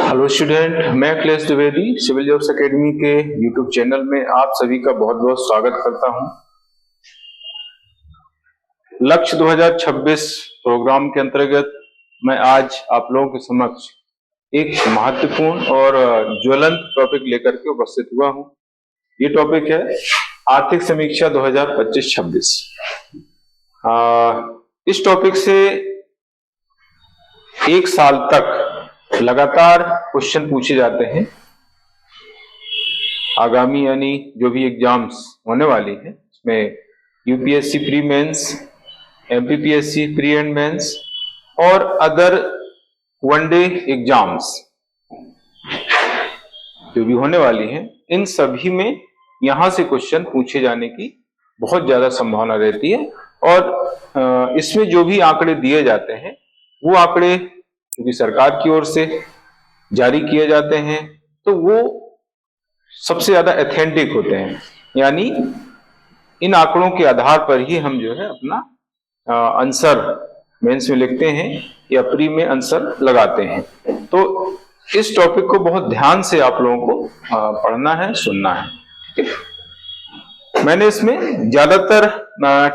Hello student, मैं Akhilesh Dwivedi civil jobs academy के YouTube channel में आप सभी का बहुत बहुत स्वागत करता हूं। लक्ष्य 2026 प्रोग्राम के अंतर्गत मैं आज आप लोगों के समक्ष एक महत्वपूर्ण और ज्वलंत टॉपिक लेकर के उपस्थित हुआ हूं। ये टॉपिक है आर्थिक समीक्षा 2025-26। इस टॉपिक से एक साल तक लगातार क्वेश्चन पूछे जाते हैं। आगामी यानी जो भी एग्जाम्स होने वाली है उसमें UPSC pre mains, MPPSC pre and mains और अदर वनडे एग्जाम्स जो भी होने वाली हैं, इन सभी में यहां से क्वेश्चन पूछे जाने की बहुत ज्यादा संभावना रहती है। और इसमें जो भी आंकड़े दिए जाते हैं वो आंकड़े क्योंकि सरकार की ओर से जारी किए जाते हैं तो वो सबसे ज्यादा ऑथेंटिक होते हैं, यानी इन आंकड़ों के आधार पर ही हम जो है अपना आंसर मेंस में लिखते हैं या प्री में आंसर लगाते हैं। तो इस टॉपिक को बहुत ध्यान से आप लोगों को पढ़ना है, सुनना है। ठीक है, मैंने इसमें ज्यादातर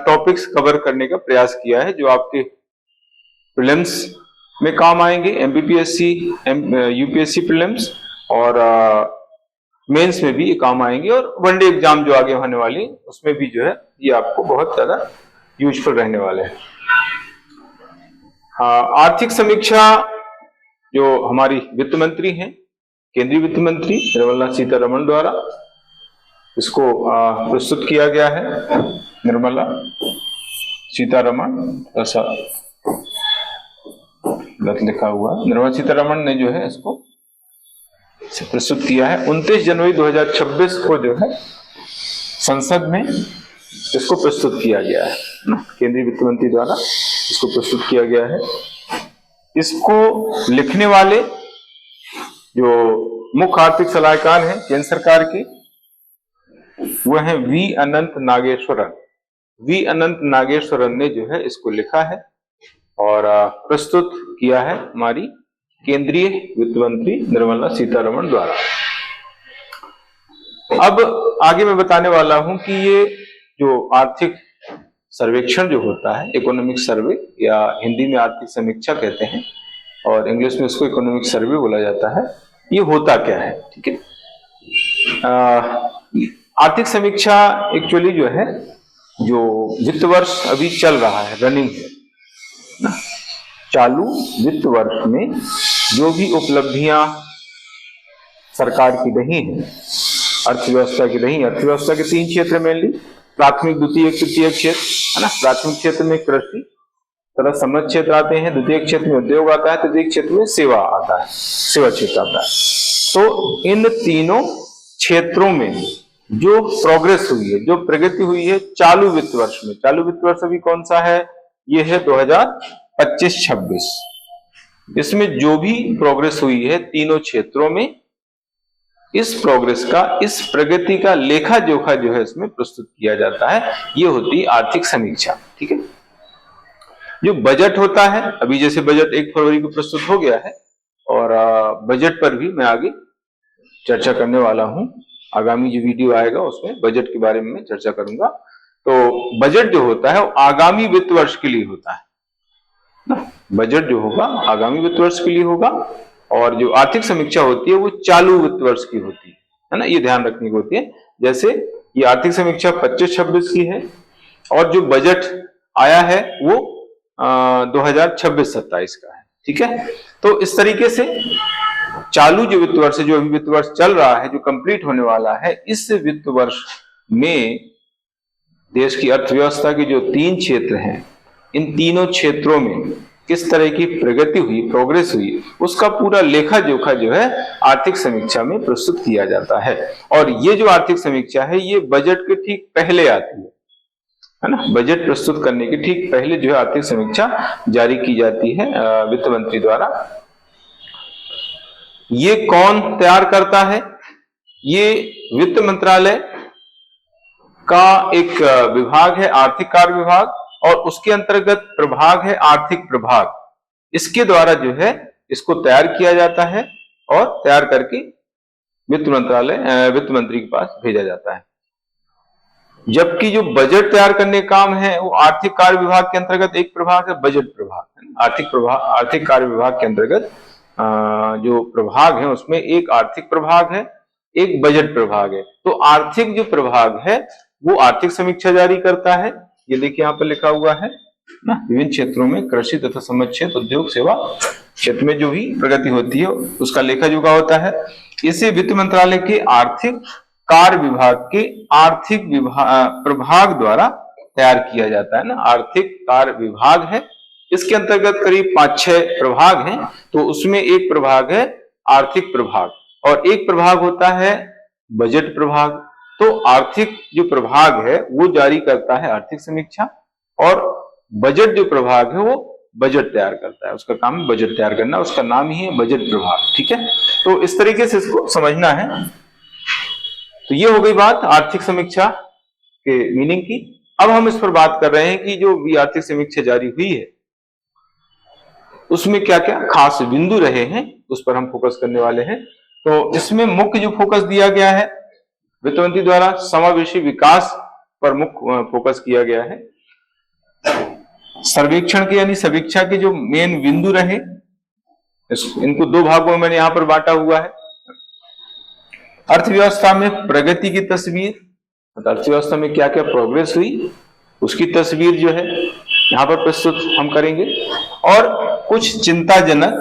टॉपिक्स कवर करने का प्रयास किया है जो आपके प्रीलिम्स में काम आएंगे, एमपीपीएससी, यूपीएससी प्रीलिम्स और मेंस में भी ये काम आएंगे, और वनडे एग्जाम जो आगे होने वाली उसमें भी जो है ये आपको बहुत ज्यादा यूजफुल रहने वाले हैं। आर्थिक समीक्षा जो हमारी वित्त मंत्री हैं, केंद्रीय वित्त मंत्री निर्मला सीतारमण द्वारा इसको प्रस्तुत किया गया है। निर्मला सीतारमण ऐसा लिखा हुआ, निर्मला सीतारमण ने जो है इसको प्रस्तुत किया है। 29 जनवरी 2026 को जो है संसद में इसको प्रस्तुत किया गया है, केंद्रीय वित्त मंत्री द्वारा इसको प्रस्तुत किया गया है। इसको लिखने वाले जो मुख्य आर्थिक सलाहकार हैं केंद्र सरकार के, वो हैं वी अनंत नागेश्वरन। वी अनंत नागेश्वरन ने जो है इसको लिखा है और प्रस्तुत किया है हमारी केंद्रीय वित्त मंत्री निर्मला सीतारमण द्वारा। अब आगे मैं बताने वाला हूं कि ये जो आर्थिक सर्वेक्षण जो होता है, इकोनॉमिक सर्वे या हिंदी में आर्थिक समीक्षा कहते हैं और इंग्लिश में उसको इकोनॉमिक सर्वे बोला जाता है, ये होता क्या है। ठीक है, आर्थिक समीक्षा एक्चुअली जो है जो वित्त वर्ष अभी चल रहा है, रनिंग है ना, चालू वित्त वर्ष में जो भी उपलब्धियां सरकार की रही हैं, अर्थव्यवस्था की रही, अर्थव्यवस्था के 3 क्षेत्र में ली, प्राथमिक, द्वितीयक, तृतीयक क्षेत्र है ना। प्राथमिक क्षेत्र में कृषि तथा समृद्ध क्षेत्र आते हैं, द्वितीयक क्षेत्र में उद्योग आता है, तृतीयक क्षेत्र में सेवा आता है, सेवा क्षेत्र आता है। तो इन तीनों क्षेत्रों में जो प्रोग्रेस हुई है, जो प्रगति हुई है चालू वित्त वर्ष में, चालू वित्त वर्ष अभी कौन सा है, ये है 2025-26। इसमें जो भी प्रोग्रेस हुई है तीनों क्षेत्रों में, इस प्रोग्रेस का, इस प्रगति का लेखा जोखा जो है इसमें प्रस्तुत किया जाता है। ये होती है आर्थिक समीक्षा। ठीक है, जो बजट होता है, अभी जैसे बजट 1 फरवरी को प्रस्तुत हो गया है और बजट पर भी मैं आगे चर्चा करने वाला हूं। आगामी जो वीडियो आएगा उसमें बजट के बारे में मैं चर्चा करूंगा। तो बजट जो होता है वो आगामी वित्त वर्ष के लिए होता है ना, बजट जो होगा आगामी वित्त वर्ष के लिए होगा, और जो आर्थिक समीक्षा होती है वो चालू वित्त वर्ष की होती है ना, ये ध्यान रखने की होती है। जैसे ये आर्थिक समीक्षा 25-26 की है और जो बजट आया है वो 2026-27 का है। ठीक है, तो इस तरीके से चालू जो वित्त वर्ष है, जो अभी वित्त वर्ष चल रहा है, जो कंप्लीट होने वाला है, इस वित्त वर्ष में देश की अर्थव्यवस्था के जो 3 क्षेत्र हैं, इन तीनों क्षेत्रों में किस तरह की प्रगति हुई, प्रोग्रेस हुई, उसका पूरा लेखा जोखा जो है आर्थिक समीक्षा में प्रस्तुत किया जाता है। और ये जो आर्थिक समीक्षा है ये बजट के ठीक पहले आती है ना, बजट प्रस्तुत करने के ठीक पहले जो है आर्थिक समीक्षा जारी की जाती है वित्त मंत्री द्वारा। ये कौन तैयार करता है, ये वित्त मंत्रालय का एक विभाग है, आर्थिक कार्य विभाग, और उसके अंतर्गत प्रभाग है आर्थिक प्रभाग। इसके द्वारा जो है इसको तैयार किया जाता है और तैयार करके वित्त मंत्री के पास भेजा जाता है। जबकि जो बजट तैयार करने का काम है वो आर्थिक कार्य विभाग के अंतर्गत एक प्रभाग है, बजट प्रभाग। आर्थिक कार्य विभाग के अंतर्गत जो प्रभाग है उसमें एक आर्थिक प्रभाग है, एक बजट प्रभाग है। तो आर्थिक जो प्रभाग है वो आर्थिक समीक्षा जारी करता है। ये देखिए यहाँ पर लिखा हुआ है ना, विभिन्न क्षेत्रों में कृषि तथा समृद्ध क्षेत्र, उद्योग, सेवा क्षेत्र में जो भी प्रगति होती है उसका लेखा जोखा होता है। इसे वित्त मंत्रालय के आर्थिक कार्य विभाग के आर्थिक प्रभाग द्वारा तैयार किया जाता है ना। आर्थिक कार्य विभाग है, इसके अंतर्गत करीब 5-6 प्रभाग हैं। तो उसमें एक प्रभाग है आर्थिक प्रभाग और एक प्रभाग होता है बजट प्रभाग। तो आर्थिक जो प्रभाग है वो जारी करता है आर्थिक समीक्षा और बजट जो प्रभाग है वो बजट तैयार करता है। उसका काम बजट तैयार करना, उसका नाम ही है बजट प्रभाग। ठीक है, तो इस तरीके से इसको समझना है। तो ये हो गई बात आर्थिक समीक्षा के मीनिंग की। अब हम इस पर बात कर रहे हैं कि जो भी आर्थिक समीक्षा जारी हुई है उसमें क्या क्या खास बिंदु रहे हैं उस पर हम फोकस करने वाले हैं। तो इसमें मुख्य जो फोकस दिया गया है वित्त मंत्री द्वारा समावेशी विकास पर मुख्य फोकस किया गया है। सर्वेक्षण के यानी समीक्षा के जो मेन बिंदु रहे इनको 2 भागों में मैंने यहां पर बांटा हुआ है। अर्थव्यवस्था में प्रगति की तस्वीर, अर्थव्यवस्था में क्या क्या प्रोग्रेस हुई उसकी तस्वीर जो है यहां पर प्रस्तुत हम करेंगे और कुछ चिंताजनक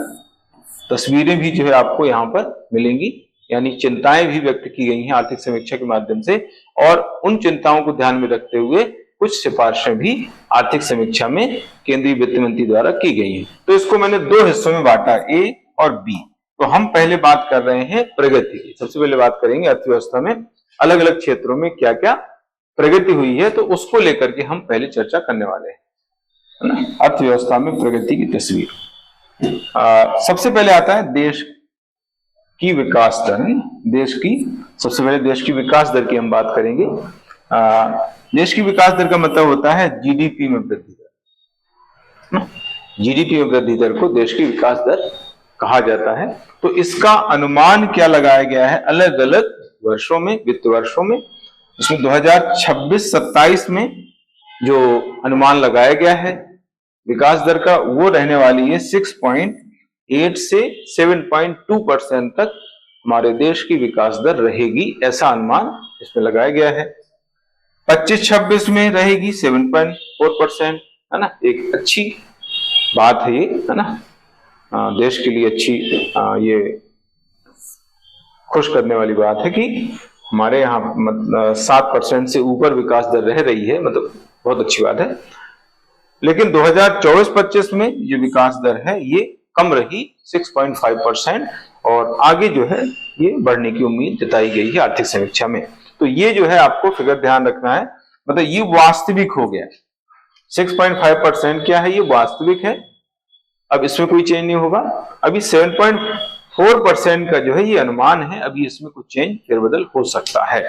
तस्वीरें भी जो है आपको यहां पर मिलेंगी, यानी चिंताएं भी व्यक्त की गई हैं आर्थिक समीक्षा के माध्यम से और उन चिंताओं को ध्यान में रखते हुए कुछ सिफारिशें भी आर्थिक समीक्षा में केंद्रीय वित्त मंत्री द्वारा की गई हैं। तो इसको मैंने 2 हिस्सों में बांटा, ए और बी। तो हम पहले बात कर रहे हैं प्रगति की। सबसे पहले बात करेंगे अर्थव्यवस्था में अलग अलग क्षेत्रों में क्या क्या प्रगति हुई है, तो उसको लेकर के हम पहले चर्चा करने वाले हैं, है ना। अर्थव्यवस्था में प्रगति की तस्वीर। सबसे पहले आता है देश की विकास दर। सबसे पहले देश की विकास दर की हम बात करेंगे। देश की विकास दर का मतलब होता है जीडीपी में वृद्धि दर। जीडीपी में वृद्धि दर को देश की विकास दर कहा जाता है। तो इसका अनुमान क्या लगाया गया है अलग अलग वर्षों में, वित्त वर्षों में। इसमें 2026-27 में जो अनुमान लगाया गया है विकास दर का वो रहने वाली है 6.8 से 7.2% तक हमारे देश की विकास दर रहेगी, ऐसा अनुमान इसमें लगाया गया है। 25-26 में रहेगी 7.4%, है ना। एक अच्छी बात है ये, है ना, देश के लिए अच्छी ये खुश करने वाली बात है कि हमारे यहाँ 7% से ऊपर विकास दर रह रही है, मतलब बहुत अच्छी बात है। लेकिन 2024-25 में जो विकास दर है ये कम रही 6.5% और आगे जो है ये बढ़ने की उम्मीद जताई गई है आर्थिक समीक्षा में। तो ये जो है आपको फिगर ध्यान रखना है, मतलब ये वास्तविक हो गया। 6.5% क्या है, ये वास्तविक है, अब इसमें कोई चेंज नहीं होगा। अभी 7.4% का जो है ये अनुमान है, अभी इसमें कुछ चेंज फेरबदल हो सकता है।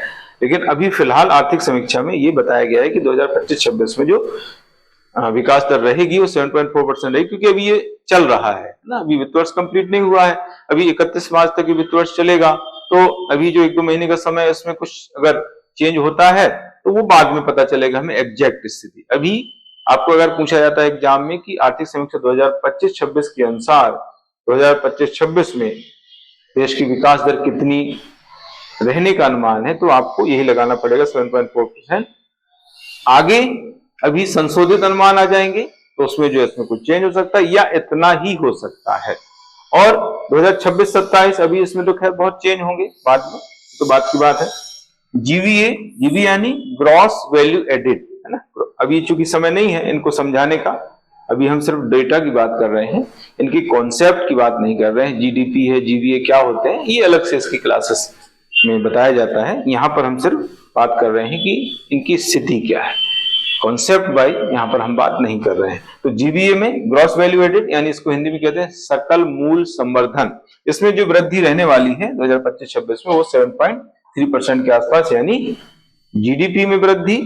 लेकिन अभी फिलहाल आर्थिक समीक्षा में ये बताया गया है कि 2025-26 में जो विकास दर रहेगी वो 7.4% रहेगी, क्योंकि अभी ये चल रहा है ना, अभी वित्त वर्ष कंप्लीट नहीं हुआ है, अभी 31 मार्च तक वित्त वर्ष चलेगा। तो अभी जो 1-2 महीने का समय है उसमें कुछ अगर चेंज होता है तो वो बाद में पता चलेगा हमें एग्जैक्ट स्थिति। अभी आपको अगर पूछा जाता है एग्जाम में कि आर्थिक समीक्षा 2025-26 के अनुसार 2025-26 में देश की विकास दर कितनी रहने का अनुमान है, तो आपको यही लगाना पड़ेगा 7.4%। आगे अभी संशोधित अनुमान आ जाएंगे तो उसमें जो है इसमें कुछ चेंज हो सकता है या इतना ही हो सकता है। और 2026-27 अभी इसमें तो खैर बहुत चेंज होंगे बाद में, तो बात की बात है। जीवी यानी ग्रॉस वैल्यू एडिड, है ना। अभी चूंकि समय नहीं है इनको समझाने का, अभी हम सिर्फ डेटा की बात कर रहे हैं, इनकी कॉन्सेप्ट की बात नहीं कर रहे हैं। जीडीपी है, जीवीए क्या होते हैं, ये अलग से इसकी क्लासेस में बताया जाता है। यहाँ पर हम सिर्फ बात कर रहे हैं कि इनकी स्थिति क्या है, कॉन्सेप्ट वाइज यहाँ पर हम बात नहीं कर रहे हैं। तो जीवीए में ग्रॉस वैल्यू एडिड, यानी इसको हिंदी में कहते हैं सकल मूल संवर्धन, इसमें जो वृद्धि रहने वाली है 2025-26 में वो 7.3% के आसपास, यानी जीडीपी में वृद्धि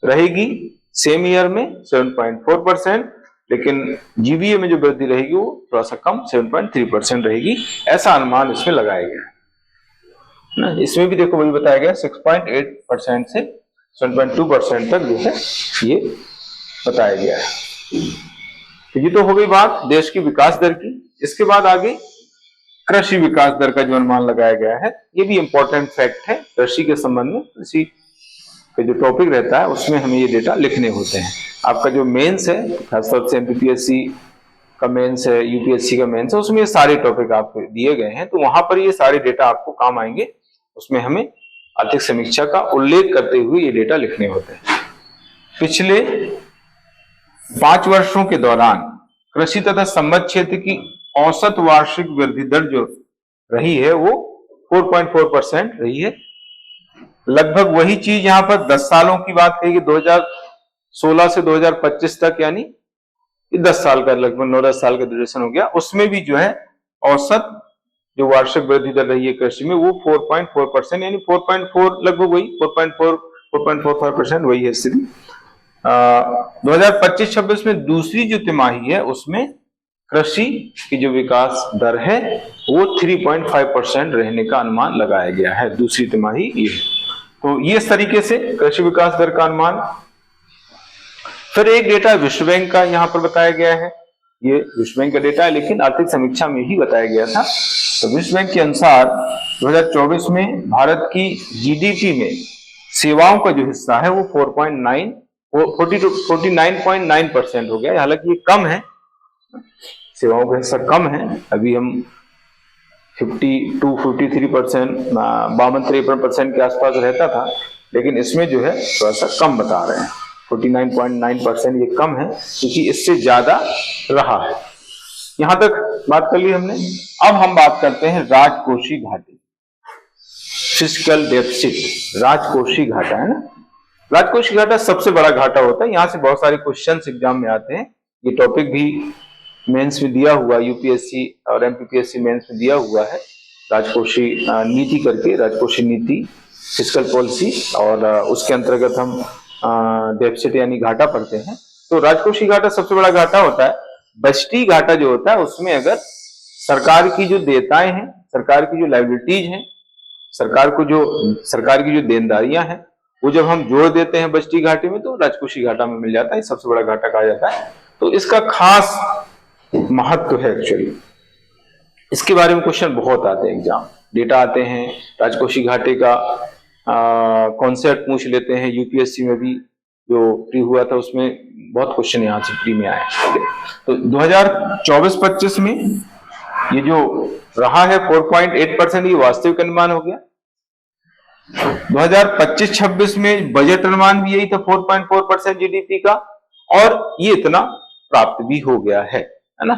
रहेगी सेम ईयर में 7.4%। लेकिन जीबीए में जो वृद्धि रहेगी वो थोड़ा सा कम 7.3% रहेगी, ऐसा अनुमान इसमें लगाया गया है ना। इसमें भी देखो वही बताया गया 6.8% से 7.2% तक जो है ये बताया गया है। तो ये तो हो गई बात देश की विकास दर की। इसके बाद आगे कृषि विकास दर का जो अनुमान लगाया गया है, ये भी इंपॉर्टेंट फैक्ट है कृषि के संबंध में। कृषि का जो टॉपिक रहता है उसमें हमें ये डेटा लिखने होते हैं। आपका जो मेंस है, खासतौर से एमपीपीएससी का मेंस है, यूपीएससी का मेंस है, उसमें ये सारे टॉपिक आपको दिए गए हैं, तो वहां पर ये सारे डेटा आपको काम आएंगे। उसमें हमें आर्थिक समीक्षा का उल्लेख करते हुए ये डेटा लिखने होते हैं। पिछले 5 वर्षों के दौरान कृषि तथा संबद्ध क्षेत्र की औसत वार्षिक वृद्धि दर जो रही है वो 4.4% रही है। लगभग वही चीज यहां पर 10 सालों की बात कही, 2016 से 2025 तक, यानी 10 साल का, लगभग 9-10 साल का ड्यूरेशन हो गया। उसमें भी जो है औसत जो वार्षिक वृद्धि दर रही है कृषि में वो 4.4%, यानी 4.4 लगभग वही 4.45% वही है स्थिति। 2025-26 में दूसरी जो तिमाही है उसमें कृषि की जो विकास दर है वो 3.5% रहने का अनुमान लगाया गया है। दूसरी तिमाही ये है। तो ये इस तरीके से कृषि विकास दर का अनुमान। फिर एक डेटा विश्व बैंक का यहां पर बताया गया है, ये विश्व बैंक का डेटा है लेकिन आर्थिक समीक्षा में ही बताया गया था। तो विश्व बैंक के अनुसार 2024 में भारत की जीडीपी में सेवाओं का जो हिस्सा है वो 49.9% हो गया। हालांकि ये कम है, सेवाओं का हिस्सा कम है, अभी हम 52-53%, 52-53% के आसपास रहता था, लेकिन इसमें जो है थोड़ा सा कम बता रहे हैं। 49.9% ये कम है क्योंकि इससे ज्यादा रहा है। यहां तक बात कर ली हमने। अब हम बात करते हैं राजकोषीय घाटे, फिस्कल डेफिसिट। राजकोषीय घाटा है ना, राजकोषीय घाटा सबसे बड़ा घाटा होता है। यहां से बहुत सारे क्वेश्चंस एग्जाम में आते हैं। ये टॉपिक भी मेंस में दिया हुआ, यूपीएससी और एमपीपीएससी मेंस में दिया हुआ है। राजकोषीय नीति करके, राजकोषीय नीति, फिस्कल पॉलिसी, और उसके अंतर्गत हम डेफिसिट यानी घाटा पढ़ते हैं। तो राजकोषीय घाटा सबसे बड़ा घाटा होता है। बजटीय घाटा जो होता है उसमें अगर सरकार की जो देयताएं हैं, सरकार की जो लायबिलिटीज हैं, सरकार की जो देनदारियां हैं, वो जब हम जोड़ देते हैं बजटीय घाटे में तो राजकोषीय घाटा में मिल जाता है। सबसे बड़ा घाटा कहा जाता है। तो इसका खास महत्व है एक्चुअली। इसके बारे में क्वेश्चन बहुत आते हैं एग्जाम, डेटा आते हैं राजकोषीय घाटे का, कॉन्सेप्ट पूछ लेते हैं। यूपीएससी में भी जो प्री हुआ था उसमें बहुत क्वेश्चन यहाँ से प्री में आए। तो 2024-25 में ये जो रहा है 4.8%, ये वास्तविक अनुमान हो गया। 2025-26 में बजट अनुमान भी यही था 4.4% जीडीपी का, और ये इतना प्राप्त भी हो गया है ना।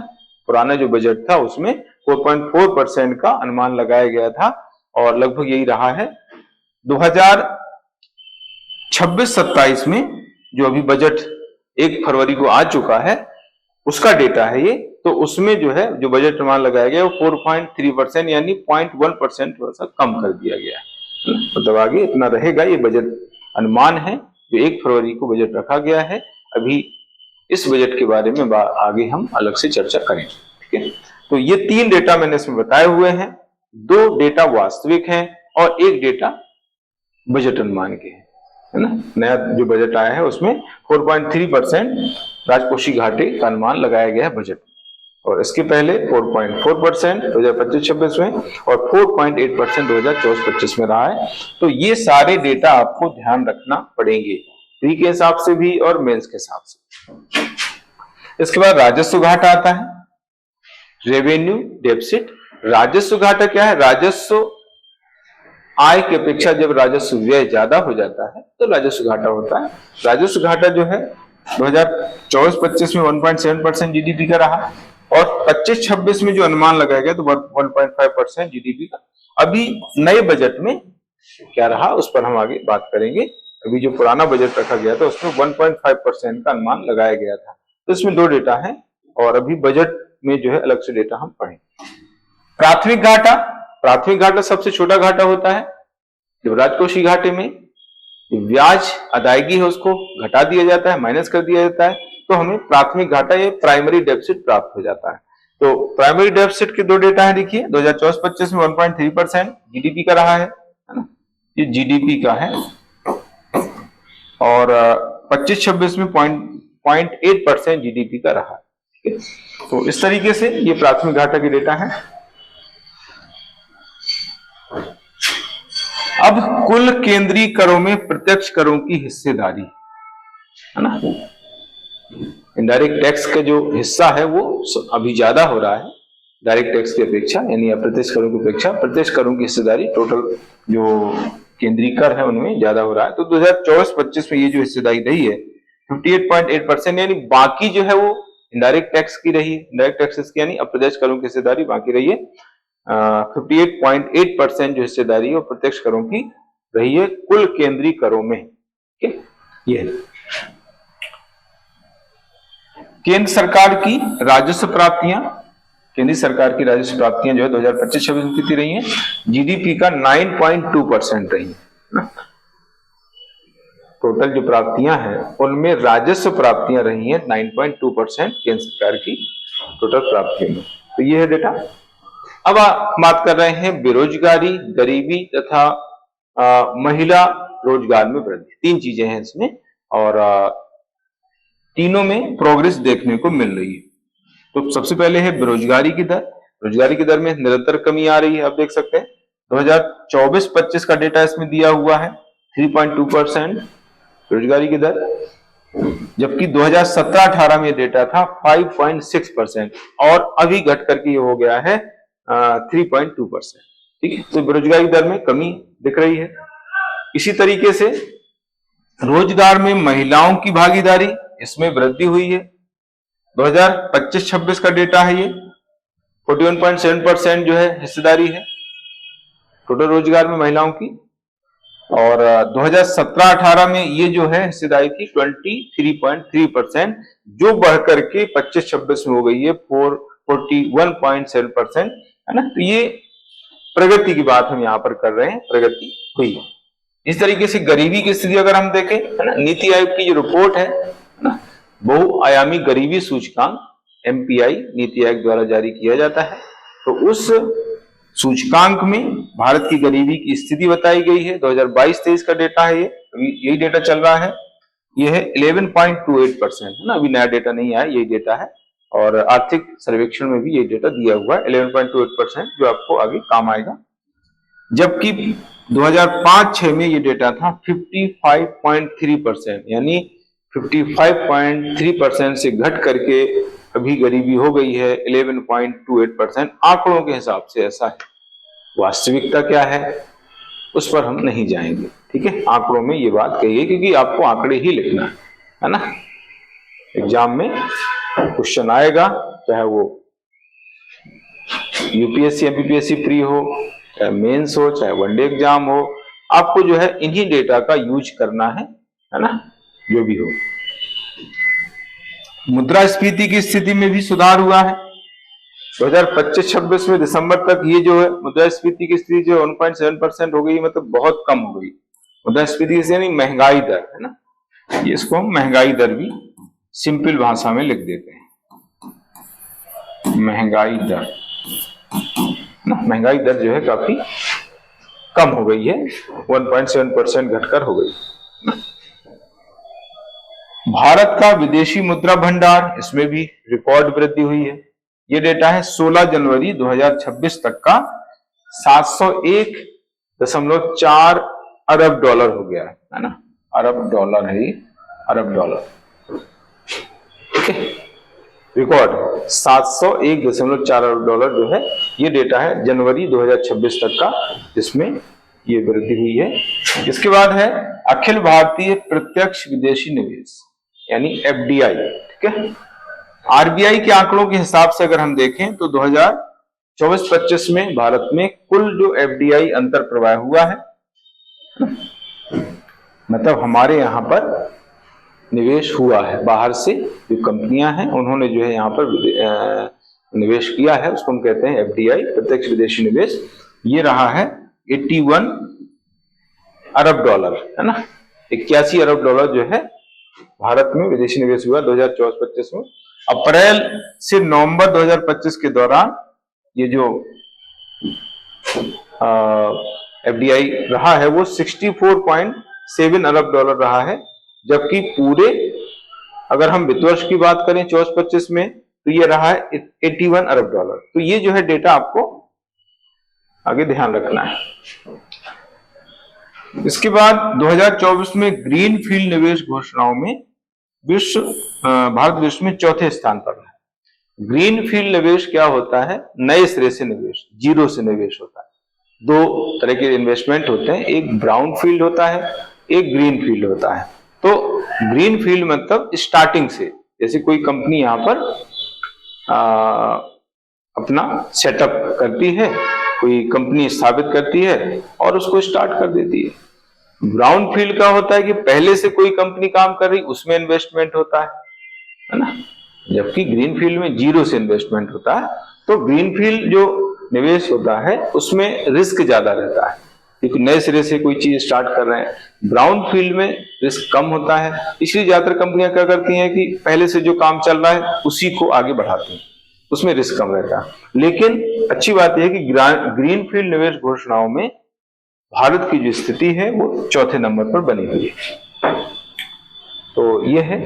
पुराना जो बजट था उसमें 4.4% का अनुमान लगाया गया था और लगभग यही रहा है। 2026-27 में जो अभी बजट 1 फरवरी को आ चुका है उसका डेटा है ये। तो उसमें जो है जो बजट अनुमान लगाया गया वो 4.3%, यानी 0.1% थोड़ा सा कम कर दिया गया है। मतलब आगे इतना रहेगा, ये बजट अनुमान है जो 1 फरवरी को बजट रखा गया है। अभी इस बजट के बारे में आगे हम अलग से चर्चा करेंगे, ठीक है। तो ये 3 डेटा मैंने इसमें बताए हुए हैं। 2 डेटा वास्तविक हैं और 1 डेटा बजट अनुमान के हैं, है ना। नया जो बजट आया है उसमें 4.3% राजकोषीय घाटे का अनुमान लगाया गया है बजट, और इसके पहले 4.4% 2025-26 में और 4.8% 2024-25 में रहा है। तो ये सारे डेटा आपको ध्यान रखना पड़ेंगे, प्री के हिसाब से भी और मेंस के हिसाब से। इसके बाद राजस्व घाटा आता है, रेवेन्यू डेफिसिट। राजस्व घाटा क्या है? राजस्व आय की अपेक्षा जब राजस्व व्यय ज्यादा हो जाता है तो राजस्व घाटा होता है। राजस्व घाटा जो है 2024-25 में 1.7% जीडीपी का रहा, और 25-26 में जो अनुमान लगाया गया तो 1.5% जीडीपी का। अभी नए बजट में क्या रहा उस पर हम आगे बात करेंगे। अभी जो पुराना बजट रखा गया था उसमें 1.5% का अनुमान लगाया गया था। तो इसमें 2 डेटा है और अभी बजट में जो है अलग से डेटा हम पढ़ें। प्राथमिक घाटा, प्राथमिक घाटा सबसे छोटा घाटा होता है। जब राजकोषीय घाटे में ब्याज अदायगी है उसको घटा दिया जाता है, माइनस कर दिया जाता है, तो हमें प्राथमिक घाटा या प्राइमरी डेफिसिट प्राप्त हो जाता है। तो प्राइमरी डेफिसिट के दो डेटा है, देखिए 2024-25 में 1.3% जीडीपी का रहा है ना, ये जीडीपी का है, और 25-26 में 0.8% जीडीपी का रहा है। तो इस तरीके से ये प्राथमिक घाटा के डेटा है। अब कुल केंद्रीय करों में प्रत्यक्ष करों की हिस्सेदारी है ना, इनडायरेक्ट टैक्स का जो हिस्सा है वो अभी ज्यादा हो रहा है डायरेक्ट टैक्स की अपेक्षा, यानी अप्रत्यक्ष करों की अपेक्षा प्रत्यक्ष करों की हिस्सेदारी टोटल जो केंद्रीय कर है उनमें ज्यादा हो रहा है। तो 2024-25 में ये जो हिस्सेदारी रही है 58.8%, यानी बाकी जो है वो इनडायरेक्ट टैक्स की रही है, इनडायरेक्ट टैक्सेस की यानी अप्रत्यक्ष करों की हिस्सेदारी बाकी रही है 58.8% जो हिस्सेदारी है वो प्रत्यक्ष करों की रही है कुल केंद्रीय करों में। ये केंद्र सरकार की राजस्व प्राप्तियां, केंद्रीय सरकार की राजस्व प्राप्तियां जो है 2025-26 में कितनी रही हैं, जीडीपी का 9.2% रही है। टोटल जो प्राप्तियां हैं उनमें राजस्व प्राप्तियां रही हैं 9.2% केंद्र सरकार की टोटल प्राप्तियों में। तो ये है डेटा। अब बात कर रहे हैं बेरोजगारी, गरीबी तथा महिला रोजगार में वृद्धि। तीन चीजें हैं इसमें और तीनों में प्रोग्रेस देखने को मिल रही है। तो सबसे पहले है बेरोजगारी की दर। रोजगारी की दर में निरंतर कमी आ रही है, आप देख सकते हैं 2024-25 का डेटा इसमें दिया हुआ है 3.2% बेरोजगारी की दर, जबकि 2017-18 में डेटा था 5.6% और अभी घट करके ये हो गया है 3.2%। ठीक है, तो बेरोजगारी दर में कमी दिख रही है। इसी तरीके से रोजगार में महिलाओं की भागीदारी, इसमें वृद्धि हुई है। 2025-26 का डेटा है ये 41.7% जो है हिस्सेदारी है टोटल रोजगार में महिलाओं की, और 2017-18 में ये जो है हिस्सेदारी थी 23.3%, जो बढ़कर के 25-26 में हो गई है 41.7%, है ना। तो ये प्रगति की बात हम यहां पर कर रहे हैं, प्रगति हुई है। इस तरीके से गरीबी की स्थिति अगर हम देखें, है ना, नीति आयोग की जो रिपोर्ट है ना, बहुआयामी गरीबी सूचकांक एमपीआई नीति आयोग द्वारा जारी किया जाता है। तो उस सूचकांक में भारत की गरीबी की स्थिति बताई गई है। 2022-23 का डेटा है ये, अभी यही डेटा चल रहा है। ये है 11.28%, है ना, अभी नया डेटा नहीं आया, यही डेटा है और आर्थिक सर्वेक्षण में भी ये डेटा दिया हुआ है 11.28%, जो आपको आगे काम आएगा। जबकि 2005-6 में ये डेटा था 55.3%, यानी 55.3% से घट करके अभी गरीबी हो गई है 11.28%। आंकड़ों के हिसाब से ऐसा है, वास्तविकता क्या है उस पर हम नहीं जाएंगे। ठीक है, आंकड़ों में ये बात कही है क्योंकि आपको आंकड़े ही लिखना है ना। एग्जाम में क्वेश्चन आएगा, चाहे वो यूपीएससी एमपीपीएससी प्री हो, चाहे मेंस हो, चाहे वनडे एग्जाम हो, आपको जो है इन्हीं डेटा का यूज करना है ना, जो भी हो। मुद्रास्फीति की स्थिति में भी सुधार हुआ है 2025-26 में दिसंबर तक। ये जो है मुद्रास्फीति की स्थिति जो 1.7% हो गई, मतलब बहुत कम हो गई मुद्रास्फीति, यानी महंगाई दर, है ना। ये इसको हम महंगाई दर भी सिंपल भाषा में लिख देते हैं, महंगाई दर ना। महंगाई दर जो है काफी कम हो गई है, 1.7% घटकर हो गई। भारत का विदेशी मुद्रा भंडार, इसमें भी रिकॉर्ड वृद्धि हुई है। ये डेटा है 16 जनवरी 2026 तक का 701.4 अरब डॉलर हो गया है ना। अरब डॉलर है ये, अरब डॉलर, ठीक है, रिकॉर्ड 701.4 अरब डॉलर जो है ये डेटा है जनवरी 2026 तक का, जिसमें ये वृद्धि हुई है। इसके बाद है अखिल भारतीय प्रत्यक्ष विदेशी निवेश, यानी एफडीआई। ठीक है, आरबीआई के आंकड़ों के हिसाब से अगर हम देखें तो 2024-25 में भारत में कुल जो एफडीआई अंतर प्रवाह हुआ है, मतलब हमारे यहां पर निवेश हुआ है, बाहर से जो कंपनियां हैं उन्होंने जो है यहाँ पर निवेश किया है, उसको हम कहते हैं एफडीआई, प्रत्यक्ष विदेशी निवेश। ये रहा है 81 अरब डॉलर, है ना, 81 अरब डॉलर जो है भारत में विदेशी निवेश हुआ 2024-25 में। अप्रैल से नवंबर 2025 के दौरान ये जो एफडीआई रहा है वो 64.7 अरब डॉलर रहा है, जबकि पूरे अगर हम वित्त वर्ष की बात करें 24-25 में तो ये रहा है 81 अरब डॉलर। तो ये जो है डेटा आपको आगे ध्यान रखना है। इसके बाद 2024 में ग्रीन फील्ड निवेश घोषणाओं में भारत विश्व में चौथे स्थान पर है। ग्रीन फील्ड निवेश क्या होता है? नए सिरे से निवेश, जीरो से निवेश होता है। दो तरह के इन्वेस्टमेंट होते हैं, एक ब्राउन फील्ड होता है, एक ग्रीन फील्ड होता है। तो ग्रीन फील्ड मतलब स्टार्टिंग से, जैसे कोई कंपनी यहाँ पर अपना सेटअप करती है, कोई कंपनी स्थापित करती है और उसको स्टार्ट कर देती है। ब्राउन फील्ड का होता है कि पहले से कोई कंपनी काम कर रही, उसमें इन्वेस्टमेंट होता है ना, जबकि ग्रीन फील्ड में जीरो से इन्वेस्टमेंट होता है। तो ग्रीन फील्ड जो निवेश होता है उसमें रिस्क ज्यादा रहता है, क्योंकि नए सिरे से कोई चीज स्टार्ट कर रहे हैं। ब्राउन फील्ड में रिस्क कम होता है, इसलिए ज्यादातर कंपनियां क्या करती हैं कि पहले से जो काम चल रहा है उसी को आगे बढ़ाती हैं, उसमें रिस्क कम रहता है। लेकिन अच्छी बात यह है कि ग्रीन फील्ड निवेश घोषणाओं में भारत की जो स्थिति है वो चौथे नंबर पर बनी हुई है। तो ये है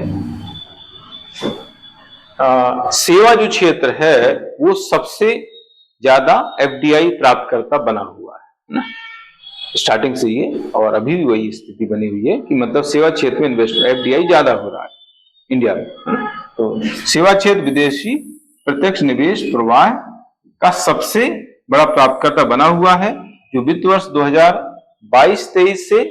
सेवा जो क्षेत्र है वो सबसे ज्यादा एफडीआई प्राप्तकर्ता बना हुआ है ना, स्टार्टिंग से ये, और अभी भी वही स्थिति बनी हुई है कि मतलब सेवा क्षेत्र में इन्वेस्टमेंट एफडीआई ज्यादा हो रहा है इंडिया में, है ना। तो सेवा क्षेत्र विदेशी प्रत्यक्ष निवेश प्रवाह का सबसे बड़ा प्राप्तकर्ता बना हुआ है, जो वित्त वर्ष 2022-23 से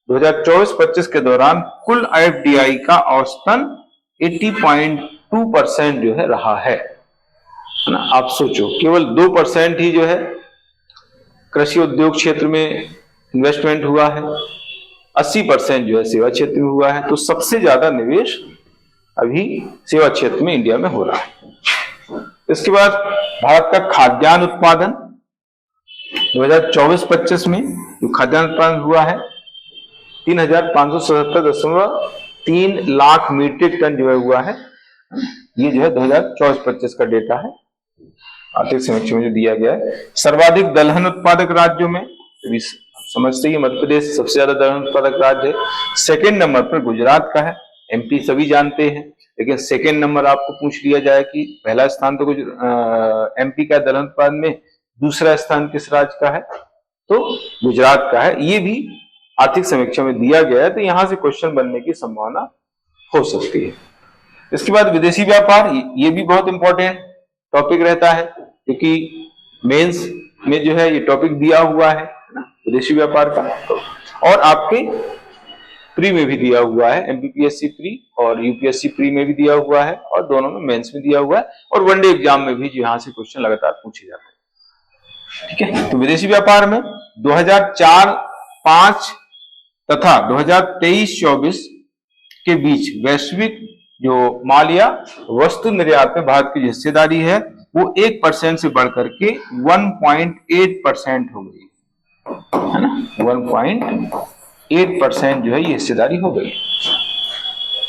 2024-25 के दौरान कुल एफडीआई का औसतन 80.2% जो है रहा है ना। आप सोचो केवल 2% ही जो है कृषि उद्योग क्षेत्र में इन्वेस्टमेंट हुआ है, 80% जो है सेवा क्षेत्र में हुआ है। तो सबसे ज्यादा निवेश अभी सेवा क्षेत्र में इंडिया में हो रहा है। इसके बाद भारत का खाद्यान्न उत्पादन 2024-25 में जो खाद्यान्न उत्पादन हुआ है 3,577.3 लाख मीट्रिक टन जो है हुआ है। ये जो है 2024-25 का डेटा है, आर्थिक समीक्षा में जो दिया गया है। सर्वाधिक दलहन उत्पादक राज्यों में समझते ही मध्य प्रदेश सबसे ज्यादा दलहन उत्पादक राज्य है। सेकेंड नंबर पर गुजरात का है, एमपी सभी जानते हैं, लेकिन सेकेंड नंबर आपको पूछ लिया जाए कि पहला स्थान तो एमपी का दलहन उत्पादन में, दूसरा स्थान किस राज्य का है, तो गुजरात का है। ये भी आर्थिक समीक्षा में दिया गया है, तो यहां से क्वेश्चन बनने की संभावना हो सकती है। इसके बाद विदेशी व्यापार, ये भी बहुत इंपॉर्टेंट टॉपिक रहता है, क्योंकि मेंस में जो है ये टॉपिक दिया हुआ है ना, विदेशी व्यापार का, और आपके प्री में भी दिया हुआ है, एमपीपीएससी प्री और यूपीएससी प्री में भी दिया हुआ है, और दोनों में मेंस में दिया हुआ है, और वनडे एग्जाम में भी जो यहां से क्वेश्चन लगातार पूछे जाते हैं। ठीक है, तो विदेशी व्यापार में 2004-05 तथा 2023-24 के बीच वैश्विक जो माल या वस्तु निर्यात में भारत की हिस्सेदारी है वो 1% से बढ़कर के 1.8% हो गई है ना, 1.8% जो है ये हिस्सेदारी हो गई।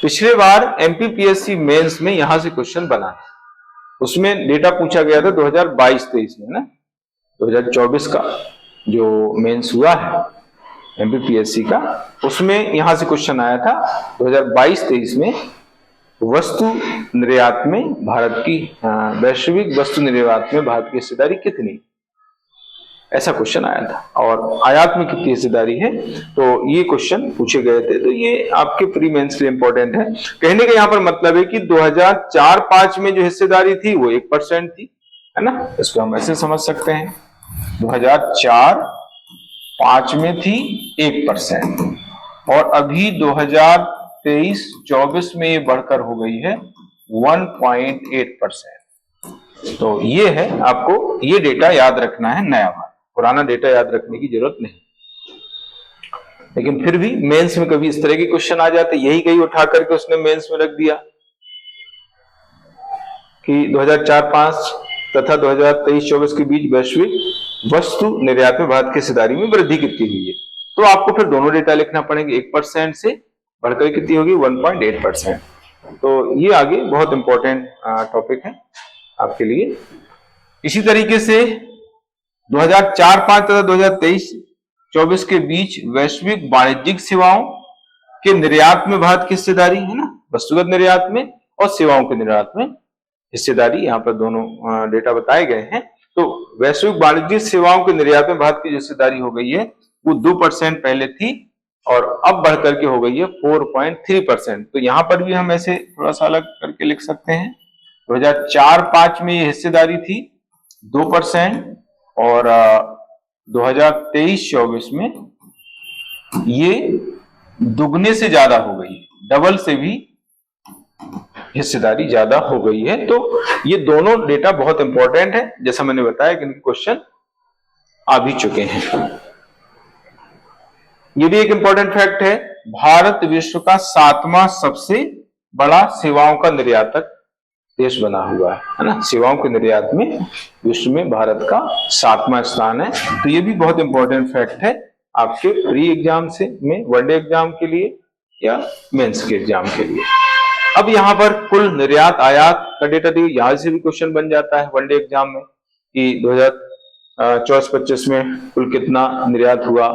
पिछले बार एमपीपीएससी मेंस में यहां से क्वेश्चन बना, उसमें डेटा पूछा गया था 2022-23 में ना, 2024 का जो मेंस हुआ है एमपीपीएससी का, उसमें यहां से क्वेश्चन आया था 2022-23 में वस्तु निर्यात में भारत की, वैश्विक वस्तु निर्यात में भारत की हिस्सेदारी कितनी, ऐसा क्वेश्चन आया था, और आयात में कितनी हिस्सेदारी है, तो ये क्वेश्चन पूछे गए थे। तो ये आपके प्री मेंस के लिए इंपॉर्टेंट है। कहने का यहां पर मतलब है कि 2004-05 में जो हिस्सेदारी थी वो 1% थी, है ना, इसको हम ऐसे समझ सकते हैं, 2004-05 में थी 1%, और अभी 2023-24 में ये बढ़कर हो गई है 1.8%। तो ये है, आपको ये डेटा याद रखना है, नया वाला, पुराना डेटा याद रखने की जरूरत नहीं। लेकिन फिर भी मेंस में कभी इस तरह के क्वेश्चन आ जाते, यही कहीं उठा करके उसने मेंस में रख दिया कि 2004-05 तथा 2023-24 के बीच वैश्विक वस्तु निर्यात में भारत की हिस्सेदारी में वृद्धि कितनी हुई है, तो आपको फिर दोनों डेटा लिखना पड़ेंगे, 1% से बढ़कर कितनी होगी 1.8%। तो ये आगे बहुत इंपॉर्टेंट टॉपिक है आपके लिए। इसी तरीके से 2004-5 तथा 2023-24 के बीच वैश्विक वाणिज्यिक सेवाओं के निर्यात में भारत की हिस्सेदारी है ना, वस्तुगत निर्यात में और सेवाओं के निर्यात में हिस्सेदारी, यहाँ पर दोनों डेटा बताए गए हैं। तो वैश्विक वाणिज्यिक सेवाओं के निर्यात में भारत की हिस्सेदारी हो गई है वो 2% पहले थी और अब बढ़कर के हो गई है 4.3%। तो यहाँ पर भी हम ऐसे थोड़ा सा अलग करके लिख सकते हैं। 2004-5 में ये हिस्सेदारी थी 2% और 2023-24 में ये दुगने से ज्यादा हो गई, डबल से भी हिस्सेदारी ज्यादा हो गई है। तो ये दोनों डेटा बहुत इंपॉर्टेंट है, जैसा मैंने बताया कि इनके क्वेश्चन आ भी चुके हैं। ये भी एक इंपॉर्टेंट फैक्ट है, भारत विश्व का 7वां सबसे बड़ा सेवाओं का निर्यातक देश बना हुआ है ना। सेवाओं के निर्यात में विश्व में भारत का 7वां स्थान है। तो ये भी बहुत इंपॉर्टेंट फैक्ट है आपके प्री एग्जाम से में वनडे एग्जाम के लिए या मेंस के एग्जाम के लिए। अब यहाँ पर कुल निर्यात आयात का डेटा दिए, यहां से भी क्वेश्चन बन जाता है वनडे एग्जाम में कि 2024-25 में कुल कितना निर्यात हुआ,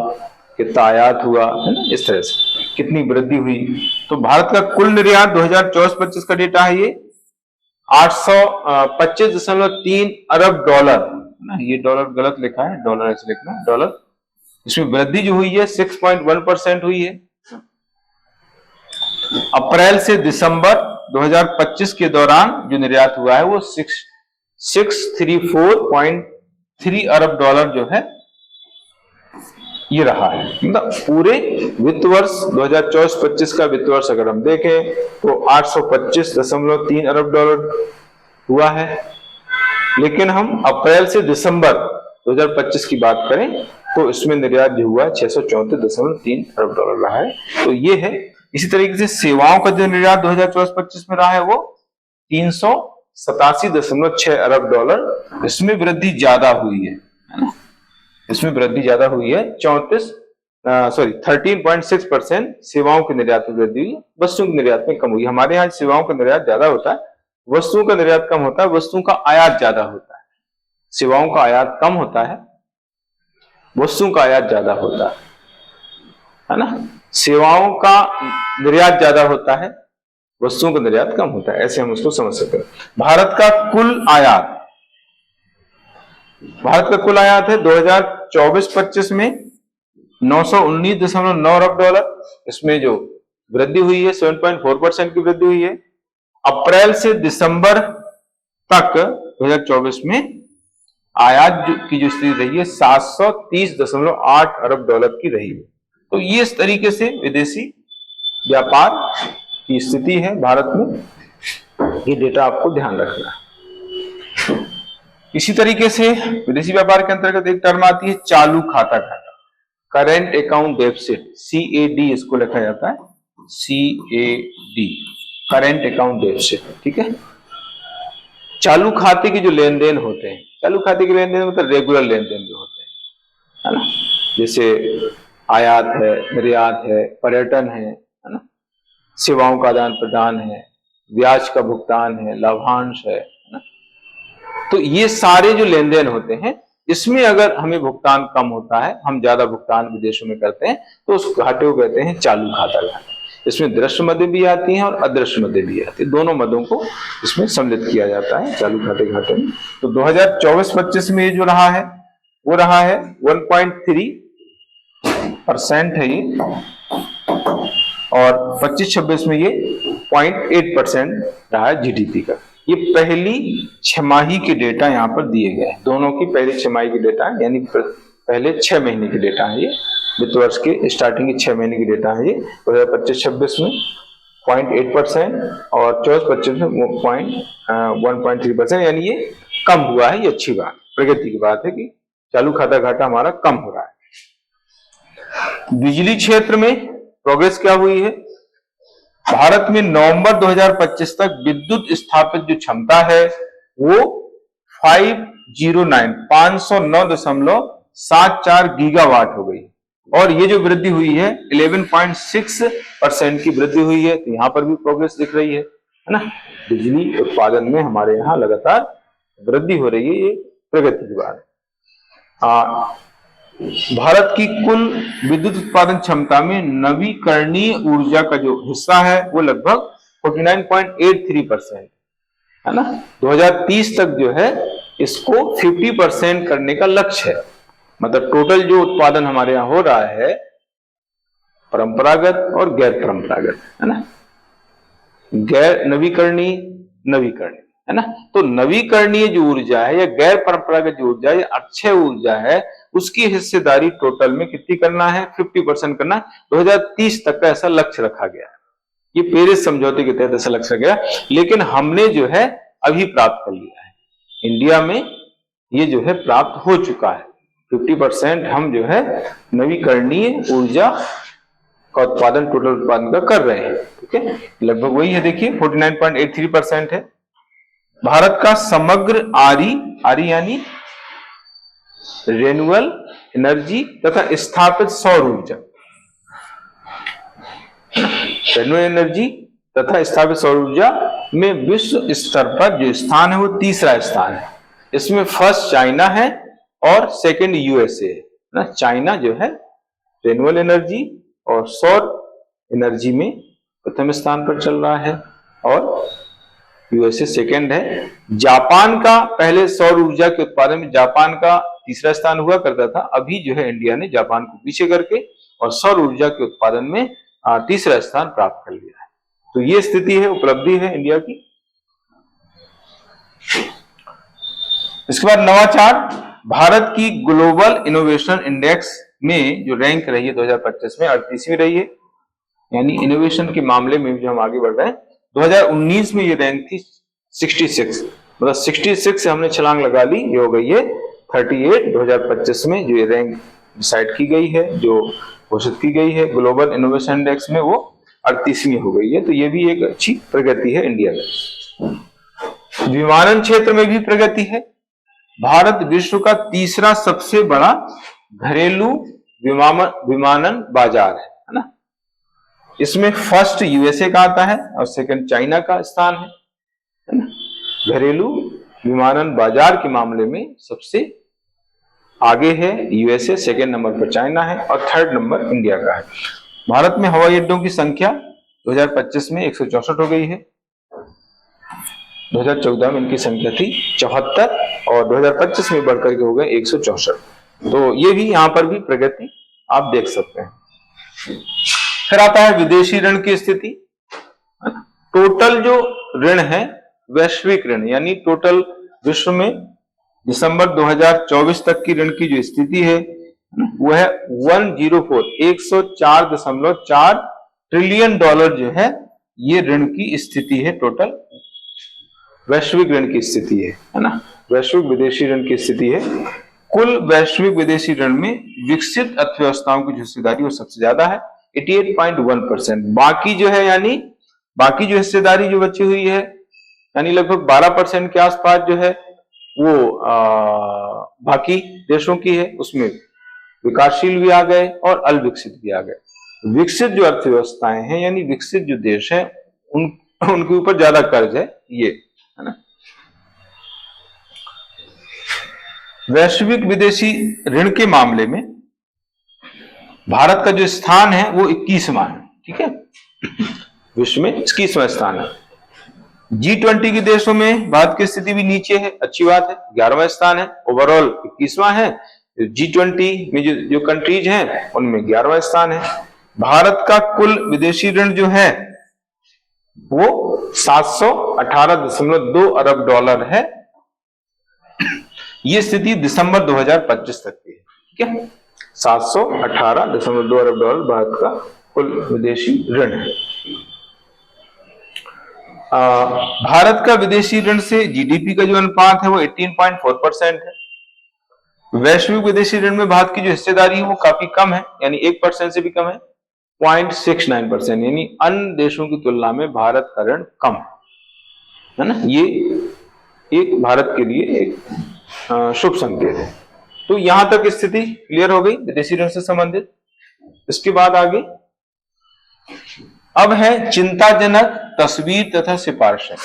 कितना आयात हुआ, है ना, इस तरह से कितनी वृद्धि हुई। तो भारत का कुल निर्यात 2024-25 का डेटा है ये 825.3 अरब डॉलर ना, ये डॉलर गलत लिखा है, डॉलर ऐसे लिखना डॉलर। इसमें वृद्धि जो हुई है 6.1% हुई है। अप्रैल से दिसंबर 2025 के दौरान जो निर्यात हुआ है वो 634.3 अरब डॉलर जो है ये रहा है। मतलब पूरे वित्त वर्ष 2024-25 का वित्त वर्ष अगर हम देखें तो 825.3 अरब डॉलर हुआ है। लेकिन हम अप्रैल से दिसंबर 2025 की बात करें तो इसमें निर्यात जो हुआ 634.3 अरब डॉलर रहा है। तो ये है। इसी तरीके से सेवाओं का जो निर्यात 2024-25 में रहा है वो 387.6 अरब डॉलर, इसमें वृद्धि ज्यादा हुई है ना, इसमें वृद्धि ज्यादा हुई है 13.6% सेवाओं के निर्यात में वृद्धि हुई, वस्तुओं के निर्यात में कम हुई। हमारे यहाँ सेवाओं का निर्यात ज्यादा होता है, वस्तुओं का निर्यात कम होता है, वस्तुओं का आयात ज्यादा होता है। सेवाओं का आयात कम होता है, वस्तुओं का आयात ज्यादा होता है ना। सेवाओं का निर्यात ज्यादा होता है, वस्तुओं का निर्यात कम होता है, ऐसे हम उसको समझ सकते हैं। भारत का कुल आयात है 2024-25 में 919.9 अरब डॉलर, इसमें जो वृद्धि हुई है 7.4% की वृद्धि हुई है। अप्रैल से दिसंबर तक 2024 में आयात की जो स्थिति रही है 730.8 अरब डॉलर की रही है। तो ये इस तरीके से विदेशी व्यापार की स्थिति है भारत में, ये डेटा आपको ध्यान रखना है। इसी तरीके से विदेशी व्यापार के अंतर्गत एक टर्म आती है चालू खाता घाटा, करेंट अकाउंट डेफिसिट, CAD इसको लिखा जाता है, CAD, करेंट अकाउंट डेफिसिट। ठीक है, चालू खाते के जो लेन देन होते हैं, चालू खाते के लेन देन मतलब रेगुलर लेन देन जो होते हैं, है ना, जैसे आयात है, निर्यात है, पर्यटन है ना, सेवाओं का आदान प्रदान है, ब्याज का भुगतान है, लाभांश है ना। तो ये सारे जो लेन देन होते हैं इसमें अगर हमें भुगतान कम होता है, हम ज्यादा भुगतान विदेशों में करते हैं, तो उस घाटे को कहते हैं चालू खाता घाटा। इसमें दृश्य मदें भी आती हैं और अदृश्य मदें भी आती हैं, दोनों मदों को इसमें सम्मिलित किया जाता है चालू खाते घाटे में। तो 2024-25 में ये जो रहा है वो रहा है 1.3% है ये, और 25-26 में ये 0.8% रहा है GDP का। ये पहली छमाही के डेटा यहाँ पर दिए गए हैं, दोनों की पहली छमाही के डेटा है, यानी पहले 6 महीने के डेटा है। ये वित्त वर्ष के स्टार्टिंग के 6 महीने की डेटा है। ये 2025-26 में 0.8% और 24-25 में 1.3%, यानी ये कम हुआ है। ये अच्छी बात, प्रगति की बात है कि चालू खाता घाटा हमारा कम हो रहा है। बिजली क्षेत्र में प्रोग्रेस क्या हुई है? भारत में नवंबर 2025 तक विद्युत स्थापित जो क्षमता है वो 509.74 गीगावाट हो गई। और ये जो वृद्धि हुई है 11.6% की वृद्धि हुई है, तो यहाँ पर भी प्रोग्रेस दिख रही है ना। बिजली उत्पादन में हमारे यहाँ लगातार वृद्धि हो रही है, ये प्रगति की बात है। भारत की कुल विद्युत उत्पादन क्षमता में नवीकरणीय ऊर्जा का जो हिस्सा है वो लगभग 49.83% है ना। 2030 तक जो है इसको 50% करने का लक्ष्य है। मतलब टोटल जो उत्पादन हमारे यहाँ हो रहा है परंपरागत और गैर परंपरागत है ना, गैर नवीकरणीय है ना। तो नवीकरणीय जो ऊर्जा है या गैर परंपरागत जो ऊर्जा या अक्षय ऊर्जा है उसकी हिस्सेदारी टोटल में कितनी करना है, 50% करना है। 2030 तक का ऐसा लक्ष्य रखा गया है। ये पेरिस समझौते के तहत ऐसा लक्ष्य गया, लेकिन हमने जो है अभी प्राप्त कर लिया है। इंडिया में ये जो है प्राप्त हो चुका है। 50% हम जो है नवीकरणीय ऊर्जा का उत्पादन टोटल उत्पादन का कर रहे हैं। ठीक है, लगभग वही है, देखिए 49.83% है। भारत का समग्र आरी यानी रेन्युअल एनर्जी तथा स्थापित सौर ऊर्जा, रेन्युअल एनर्जी तथा स्थापित सौर ऊर्जा में विश्व स्तर पर जो स्थान है वो तीसरा स्थान है। इसमें फर्स्ट चाइना है और सेकंड यूएसए है ना। चाइना जो है रेन्युअल एनर्जी और सौर एनर्जी में प्रथम स्थान पर चल रहा है और यूएसए सेकंड है। जापान का पहले सौर ऊर्जा के उत्पादन में जापान का तीसरा स्थान हुआ करता था, अभी जो है इंडिया ने जापान को पीछे करके और सौर ऊर्जा के उत्पादन में तीसरा स्थान प्राप्त कर लिया है। तो ये स्थिति है, उपलब्धि है इंडिया की। इसके बाद नवाचार, भारत की ग्लोबल इनोवेशन इंडेक्स में जो रैंक रही है 2025 में 38वीं रही है, यानी इनोवेशन के मामले में जो हम आगे बढ़ रहे हैं। 2019 में ये रैंक थी 66, मतलब 66 से हमने छलांग लगा ली, ये हो गई है 38। 2025 में जो ये रैंक डिसाइड की गई है, जो घोषित की गई है ग्लोबल इनोवेशन इंडेक्स में, वो 38वीं हो गई है। तो ये भी एक अच्छी प्रगति है इंडिया में। विमानन क्षेत्र में भी प्रगति है। भारत विश्व का तीसरा सबसे बड़ा घरेलू विमानन बाजार है ना। इसमें फर्स्ट यूएसए का आता है और सेकंड चाइना का स्थान है ना। घरेलू विमानन बाजार के मामले में सबसे आगे है यूएसए, सेकंड नंबर पर चाइना है और थर्ड नंबर इंडिया का है। भारत में हवाई अड्डों की संख्या 2025 में 164 हो गई है। 2014 में इनकी संख्या थी 74 और 2025 में बढ़कर के हो गए 164। तो ये भी यहां पर भी प्रगति आप देख सकते हैं। फिर आता है विदेशी ऋण की स्थिति। टोटल जो ऋण है वैश्विक ऋण, यानी टोटल विश्व में दिसंबर 2024 तक की ऋण की जो स्थिति है वो है 104.4 ट्रिलियन डॉलर जो है ये ऋण की स्थिति है। टोटल वैश्विक ऋण की स्थिति है ना। वैश्विक विदेशी ऋण की स्थिति है। कुल वैश्विक विदेशी ऋण में विकसित अर्थव्यवस्थाओं की हिस्सेदारी वो सबसे ज्यादा है 88.1%। बाकी जो है, यानी बाकी जो हिस्सेदारी जो बची हुई है, यानी लगभग 12% के आसपास जो है वो बाकी देशों की है। उसमें विकासशील भी आ गए और अविकसित भी आ गए। विकसित जो अर्थव्यवस्थाएं हैं यानी विकसित जो देश हैं उनके ऊपर ज्यादा कर्ज है ये, है ना। वैश्विक विदेशी ऋण के मामले में भारत का जो स्थान है वो 21वां है। ठीक है, विश्व में 21वां स्थान है। G20 के देशों में भारत की स्थिति भी नीचे है, अच्छी बात है, 11वां स्थान है। ओवरऑल 21वां है। G20 में जो कंट्रीज हैं उनमें 11वां स्थान है। भारत का कुल विदेशी ऋण जो है वो 718.2 अरब डॉलर है। ये स्थिति दिसंबर 2025 तक की है। ठीक है, 718.2 अरब डॉलर भारत का कुल विदेशी ऋण है। भारत का विदेशी ऋण से जीडीपी का जो अनुपात है वो 18.4% है। वैश्विक विदेशी ऋण में भारत की जो हिस्सेदारी है वो काफी कम है, यानी 1% से भी कम है, 0.69%, यानी अन्य देशों की तुलना में भारत का ऋण कम है ना। ये एक भारत के लिए एक शुभ संकेत है। तो यहां तक स्थिति क्लियर हो गई विदेशी ऋण से संबंधित। इसके बाद आगे अब है चिंताजनक तस्वीर तथा सिफारिशें।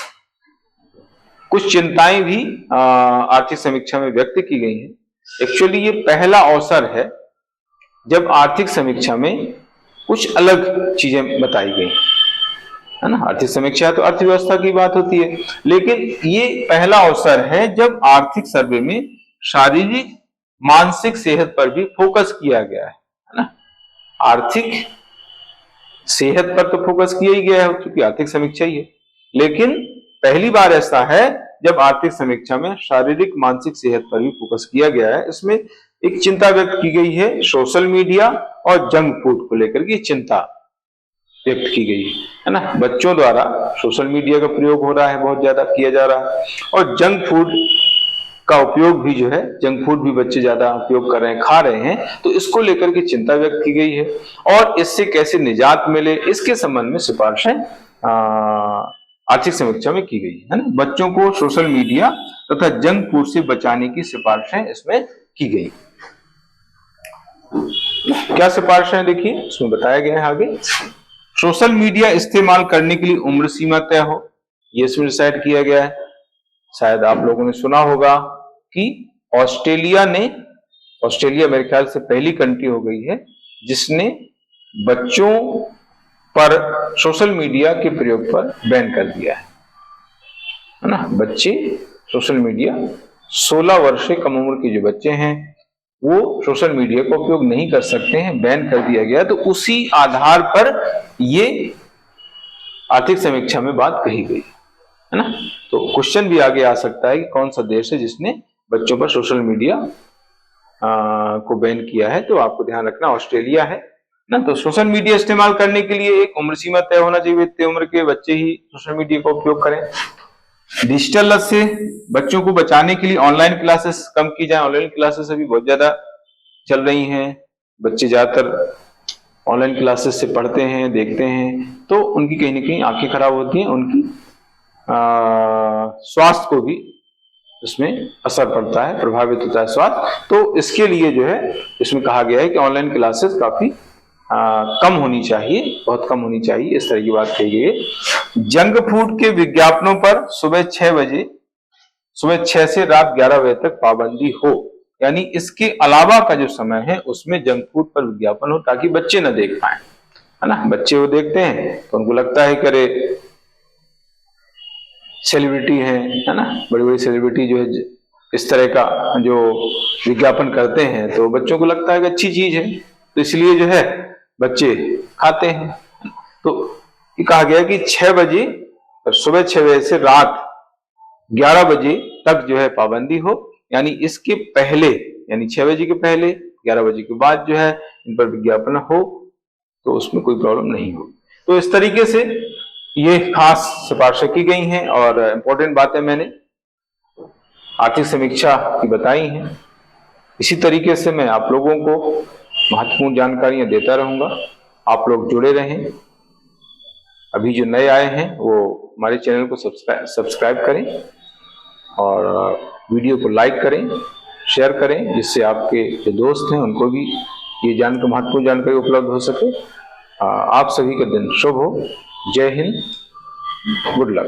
कुछ चिंताएं भी आर्थिक समीक्षा में व्यक्त की गई हैं। एक्चुअली ये पहला अवसर है जब आर्थिक समीक्षा में कुछ अलग चीजें बताई गई है ना। आर्थिक समीक्षा तो अर्थव्यवस्था की बात होती है, लेकिन ये पहला अवसर है जब आर्थिक सर्वे में शारीरिक मानसिक सेहत पर भी फोकस किया गया है ना। आर्थिक सेहत पर तो फोकस किया ही गया है क्योंकि आर्थिक समीक्षा ही है, लेकिन पहली बार ऐसा है जब आर्थिक समीक्षा में शारीरिक मानसिक सेहत पर भी फोकस किया गया है। इसमें एक चिंता व्यक्त की गई है सोशल मीडिया और जंक फूड को लेकर के चिंता व्यक्त की गई है ना। बच्चों द्वारा सोशल मीडिया का प्रयोग हो रहा है, बहुत ज्यादा किया जा रहा है, और जंक फूड का उपयोग भी जो है, जंक फूड भी बच्चे ज्यादा उपयोग कर रहे हैं, खा रहे हैं, तो इसको लेकर के चिंता व्यक्त की गई है और इससे कैसे निजात मिले इसके संबंध में सिफारिशें आर्थिक समीक्षा में की गई है ना। बच्चों को सोशल मीडिया तथा जंक फूड से बचाने की सिफारिशें इसमें की गई। क्या सिफारिशें देखिए इसमें बताया गया है आगे। सोशल मीडिया इस्तेमाल करने के लिए उम्र सीमा तय हो, ये इसमें डिसाइड किया गया है। शायद आप लोगों ने सुना होगा कि ऑस्ट्रेलिया मेरे ख्याल से पहली कंट्री हो गई है जिसने बच्चों पर सोशल मीडिया के प्रयोग पर बैन कर दिया है ना। बच्चे सोशल मीडिया 16 वर्ष से कम उम्र के जो बच्चे हैं वो सोशल मीडिया का उपयोग नहीं कर सकते हैं, बैन कर दिया गया। तो उसी आधार पर ये आर्थिक समीक्षा में बात कही गई है ना। तो क्वेश्चन भी आगे आ सकता है कि कौन सा देश है जिसने बच्चों पर सोशल मीडिया को बैन किया है, तो आपको ध्यान रखना ऑस्ट्रेलिया है ना। तो सोशल मीडिया इस्तेमाल करने के लिए एक उम्र सीमा तय होना चाहिए, इतने उम्र के बच्चे ही सोशल मीडिया का उपयोग करें। डिजिटल लत से बच्चों को बचाने के लिए ऑनलाइन क्लासेस कम की जाए। ऑनलाइन क्लासेस अभी बहुत ज्यादा चल रही हैं, बच्चे ज्यादातर ऑनलाइन क्लासेस से पढ़ते हैं, देखते हैं, तो उनकी कहीं ना कहीं आंखें खराब होती हैं, उनकी स्वास्थ्य को भी इसमें असर पड़ता है, प्रभावित होता है स्वास्थ्य। तो इसके लिए जो है इसमें कहा गया है कि ऑनलाइन क्लासेस काफी कम होनी चाहिए, बहुत कम होनी चाहिए, इस तरह की बात कही गई है। जंक फूड के विज्ञापनों पर सुबह 6 से रात 11 बजे तक पाबंदी हो, यानी इसके अलावा का जो समय है उसमें जंक फूड पर विज्ञापन हो ताकि बच्चे न देख पाए है ना। बच्चे वो देखते हैं तो उनको लगता है करे सेलिब्रिटी है ना, बड़ी बड़ी सेलिब्रिटी जो है इस तरह का जो विज्ञापन करते हैं तो बच्चों को लगता है कि अच्छी चीज है, तो इसलिए जो है बच्चे खाते हैं। तो ये कहा गया कि 6 बजे, सुबह 6 बजे से रात 11 बजे तक जो है पाबंदी हो, यानी इसके पहले, यानी 6 बजे के पहले 11 बजे के बाद जो है इन पर विज्ञापन हो तो उसमें कोई प्रॉब्लम नहीं हो। तो इस तरीके से ये खास सिफारिशें की गई हैं और इंपॉर्टेंट बातें मैंने आर्थिक समीक्षा की बताई हैं। इसी तरीके से मैं आप लोगों को महत्वपूर्ण जानकारियां देता रहूंगा, आप लोग जुड़े रहें। अभी जो नए आए हैं वो हमारे चैनल को सब्सक्राइब करें और वीडियो को लाइक करें, शेयर करें, जिससे आपके जो दोस्त हैं उनको भी ये महत्वपूर्ण जानकारी उपलब्ध हो सके। आप सभी का दिन शुभ हो। जय हिंद, गुड लक।